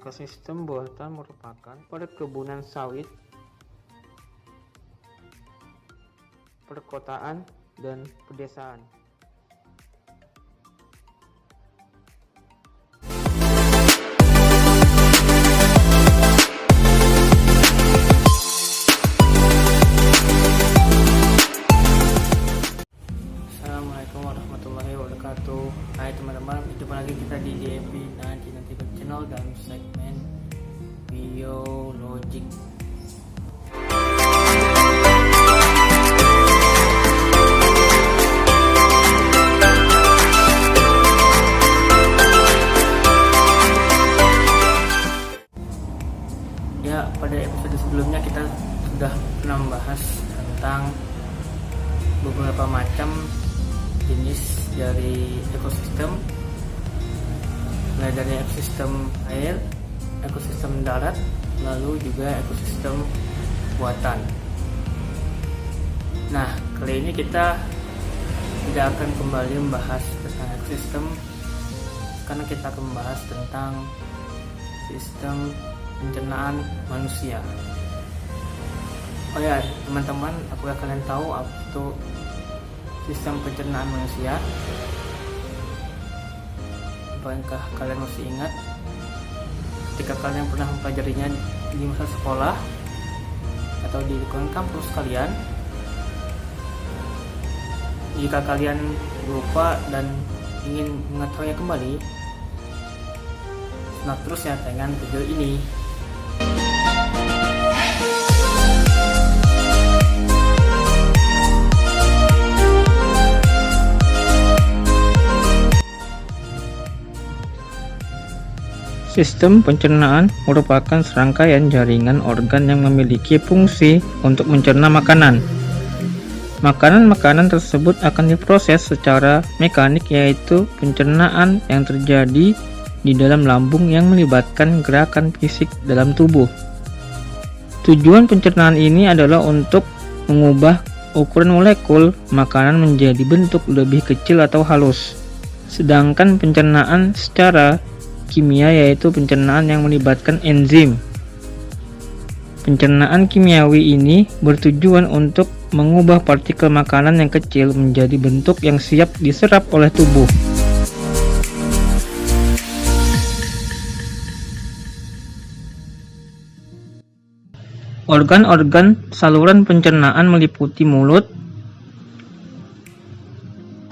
Ekosistem buatan merupakan perkebunan sawit, perkotaan, dan pedesaan. Assalamualaikum warahmatullahi wabarakatuh. Hai teman-teman, jumpa lagi kita di DFB Nanti Channel dalam segmen biologi. Ya, pada episode sebelumnya kita sudah pernah membahas tentang beberapa macam jenis dari ekosistem, mulai dari ekosistem air, ekosistem darat, lalu juga ekosistem buatan. Nah, kali ini kita tidak akan kembali membahas tentang ekosistem, karena kita akan membahas tentang sistem pencernaan manusia. Oh ya, teman-teman, apakah kalian tahu apa itu sistem pencernaan manusia? Apakah kalian masih ingat ketika kalian pernah mempelajarinya di masa sekolah atau di lingkungan kampus kalian? Jika kalian lupa dan ingin mengetahuinya kembali, simak terus ya tayangan video ini. Sistem pencernaan merupakan serangkaian jaringan organ yang memiliki fungsi untuk mencerna makanan. Makanan-makanan tersebut akan diproses secara mekanik, yaitu pencernaan yang terjadi di dalam lambung yang melibatkan gerakan fisik dalam tubuh. Tujuan pencernaan ini adalah untuk mengubah ukuran molekul makanan menjadi bentuk lebih kecil atau halus. Sedangkan pencernaan secara kimia yaitu pencernaan yang melibatkan enzim. Pencernaan kimiawi ini bertujuan untuk mengubah partikel makanan yang kecil menjadi bentuk yang siap diserap oleh tubuh. Organ-organ saluran pencernaan meliputi mulut,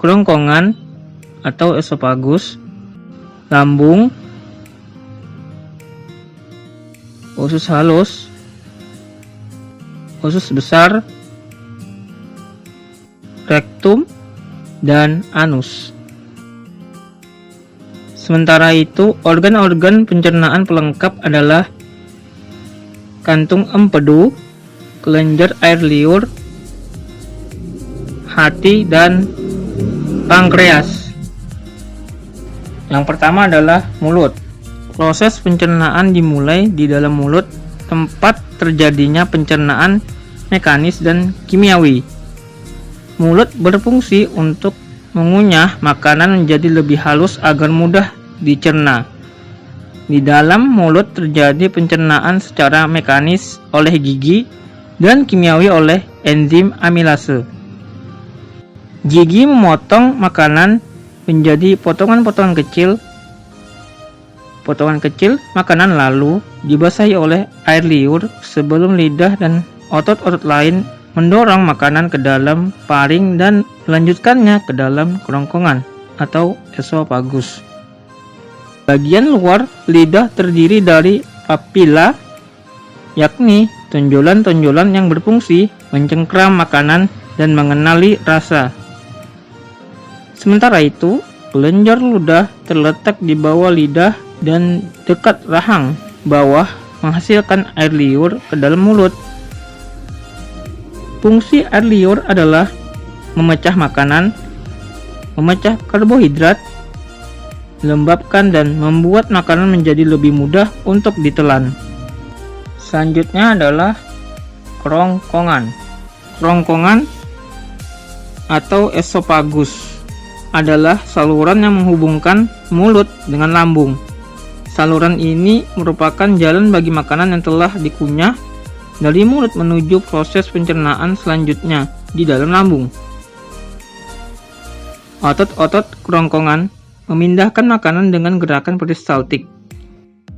kerongkongan atau esofagus, lambung, usus halus, usus besar, rektum, dan anus. Sementara itu, organ-organ pencernaan pelengkap adalah kantung empedu, kelenjar air liur, hati, dan pankreas. Yang pertama adalah mulut. Proses pencernaan dimulai di dalam mulut, tempat terjadinya pencernaan mekanis dan kimiawi. Mulut berfungsi untuk mengunyah makanan menjadi lebih halus agar mudah dicerna. Di dalam mulut terjadi pencernaan secara mekanis oleh gigi dan kimiawi oleh enzim amilase. Gigi memotong makanan menjadi potongan-potongan kecil. Potongan kecil makanan lalu dibasahi oleh air liur sebelum lidah dan otot-otot lain mendorong makanan ke dalam paring dan melanjutkannya ke dalam kerongkongan atau esofagus. Bagian luar lidah terdiri dari papila, yakni tonjolan-tonjolan yang berfungsi mencengkram makanan dan mengenali rasa. Sementara itu, kelenjar ludah terletak di bawah lidah dan dekat rahang bawah menghasilkan air liur ke dalam mulut. Fungsi air liur adalah memecah makanan, memecah karbohidrat, melembabkan dan membuat makanan menjadi lebih mudah untuk ditelan. Selanjutnya adalah kerongkongan. Kerongkongan atau esofagus adalah saluran yang menghubungkan mulut dengan lambung. Saluran ini merupakan jalan bagi makanan yang telah dikunyah dari mulut menuju proses pencernaan selanjutnya di dalam lambung. Otot-otot kerongkongan memindahkan makanan dengan gerakan peristaltik.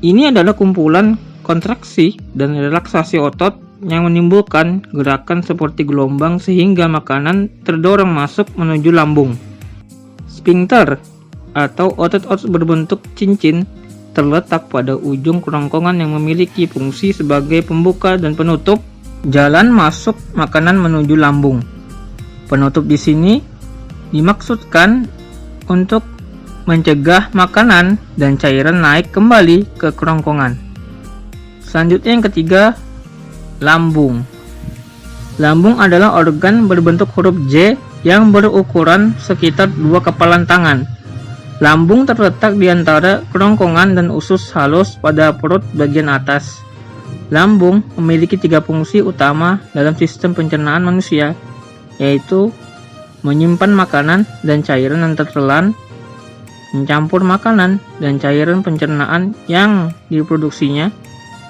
Ini adalah kumpulan kontraksi dan relaksasi otot yang menimbulkan gerakan seperti gelombang sehingga makanan terdorong masuk menuju lambung. Sphincter atau otot-otot berbentuk cincin terletak pada ujung kerongkongan yang memiliki fungsi sebagai pembuka dan penutup jalan masuk makanan menuju lambung. Penutup di sini dimaksudkan untuk mencegah makanan dan cairan naik kembali ke kerongkongan. Selanjutnya yang ketiga, lambung. Lambung adalah organ berbentuk huruf J yang berukuran sekitar 2 kepalan tangan. Lambung terletak di antara kerongkongan dan usus halus pada perut bagian atas. Lambung memiliki 3 fungsi utama dalam sistem pencernaan manusia, yaitu menyimpan makanan dan cairan yang tertelan, mencampur makanan dan cairan pencernaan yang diproduksinya,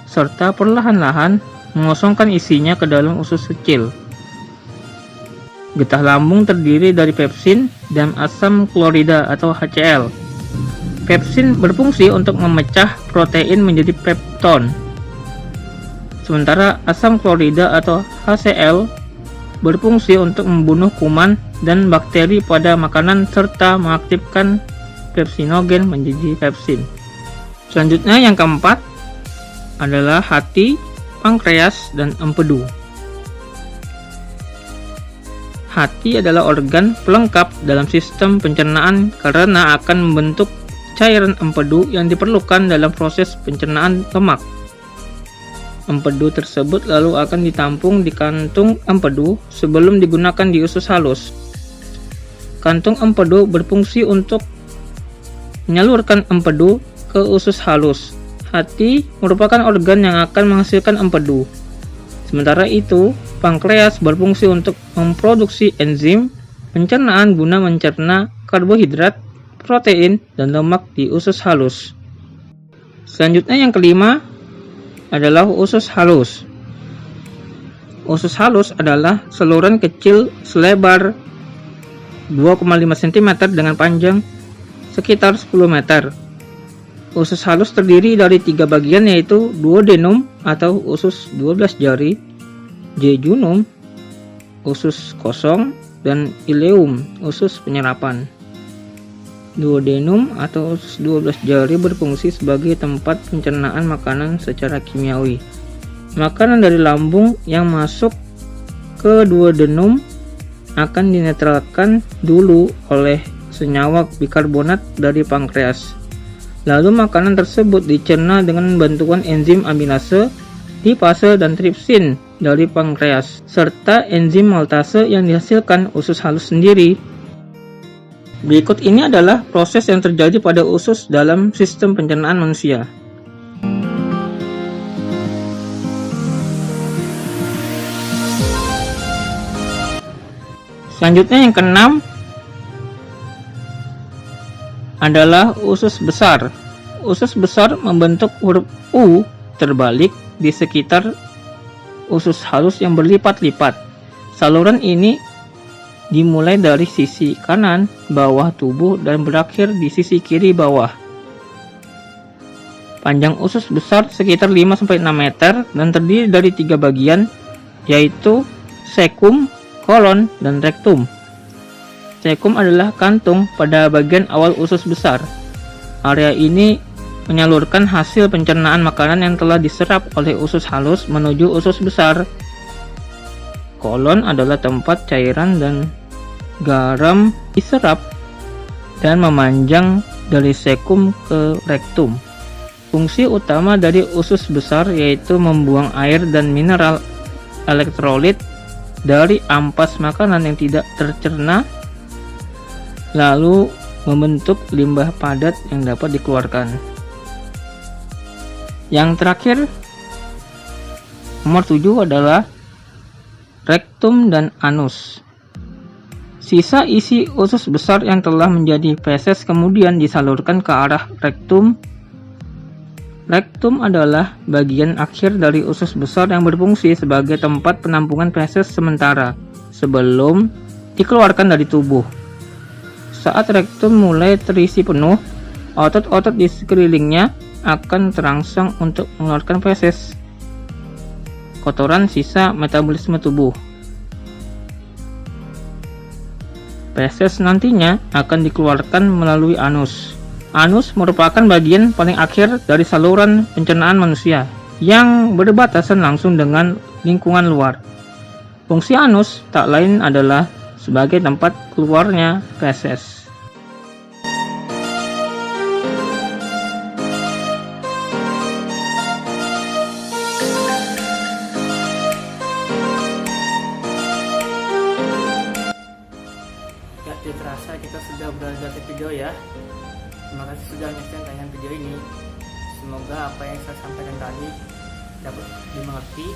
serta perlahan-lahan mengosongkan isinya ke dalam usus kecil. Getah lambung terdiri dari pepsin dan asam klorida atau HCl. Pepsin berfungsi untuk memecah protein menjadi pepton, sementara asam klorida atau HCl berfungsi untuk membunuh kuman dan bakteri pada makanan serta mengaktifkan pepsinogen menjadi pepsin. Selanjutnya yang keempat adalah hati, pankreas, dan empedu. Hati adalah organ pelengkap dalam sistem pencernaan karena akan membentuk cairan empedu yang diperlukan dalam proses pencernaan lemak. Empedu tersebut lalu akan ditampung di kantung empedu sebelum digunakan di usus halus. Kantung empedu berfungsi untuk menyalurkan empedu ke usus halus. Hati merupakan organ yang akan menghasilkan empedu. Sementara itu, pankreas berfungsi untuk memproduksi enzim pencernaan guna mencerna karbohidrat, protein, dan lemak di usus halus. Selanjutnya yang kelima adalah usus halus. Usus halus adalah saluran kecil selebar 2,5 cm dengan panjang sekitar 10 meter. Usus halus terdiri dari 3 bagian, yaitu duodenum atau usus 12 jari, jejunum, usus kosong, dan ileum, usus penyerapan. Duodenum atau usus 12 jari berfungsi sebagai tempat pencernaan makanan secara kimiawi. Makanan dari lambung yang masuk ke duodenum akan dinetralkan dulu oleh senyawa bikarbonat dari pankreas. Lalu makanan tersebut dicerna dengan bantuan enzim aminase, lipase, dan tripsin dari pankreas, serta enzim maltase yang dihasilkan usus halus sendiri. Berikut ini adalah proses yang terjadi pada usus dalam sistem pencernaan manusia. Selanjutnya yang keenam adalah usus besar. Usus besar membentuk huruf U terbalik di sekitar usus halus yang berlipat-lipat. Saluran ini dimulai dari sisi kanan bawah tubuh dan berakhir di sisi kiri bawah. Panjang usus besar sekitar 5-6 meter dan terdiri dari 3 bagian, yaitu cecum, kolon, dan rektum. Cecum adalah kantung pada bagian awal usus besar. Area ini menyalurkan hasil pencernaan makanan yang telah diserap oleh usus halus menuju usus besar. Kolon adalah tempat cairan dan garam diserap dan memanjang dari cecum ke rektum. Fungsi utama dari usus besar yaitu membuang air dan mineral elektrolit dari ampas makanan yang tidak tercerna, lalu membentuk limbah padat yang dapat dikeluarkan. Yang terakhir, nomor 7 adalah rektum dan anus. Sisa isi usus besar yang telah menjadi feses kemudian disalurkan ke arah rektum Rektum adalah bagian akhir dari usus besar yang berfungsi sebagai tempat penampungan feses sementara sebelum dikeluarkan dari tubuh. Saat rektum mulai terisi penuh, otot-otot di sekelilingnya akan terangsang untuk mengeluarkan feses, kotoran sisa metabolisme tubuh. Feses nantinya akan dikeluarkan melalui anus. Anus merupakan bagian paling akhir dari saluran pencernaan manusia yang berbatasan langsung dengan lingkungan luar. Fungsi anus tak lain adalah sebagai tempat keluarnya feses. Ya, tidak terasa kita sudah berada di video ya. Terima kasih sudah menyaksikan tayangan video ini. Semoga apa yang saya sampaikan tadi dapat dimengerti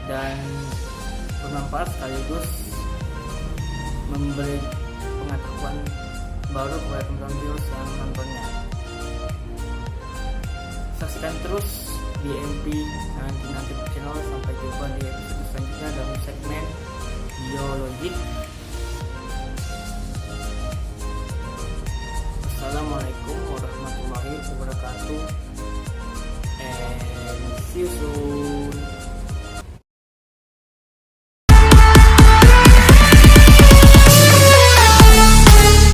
dan bermanfaat sekaligus memberi pengetahuan baru kepada teman-teman viewers yang menontonnya. Saksikan terus di MP nanti channel. Sampai jumpa di episode selanjutnya dalam segmen biologik. Assalamualaikum warahmatullahi wabarakatuh, and see you soon.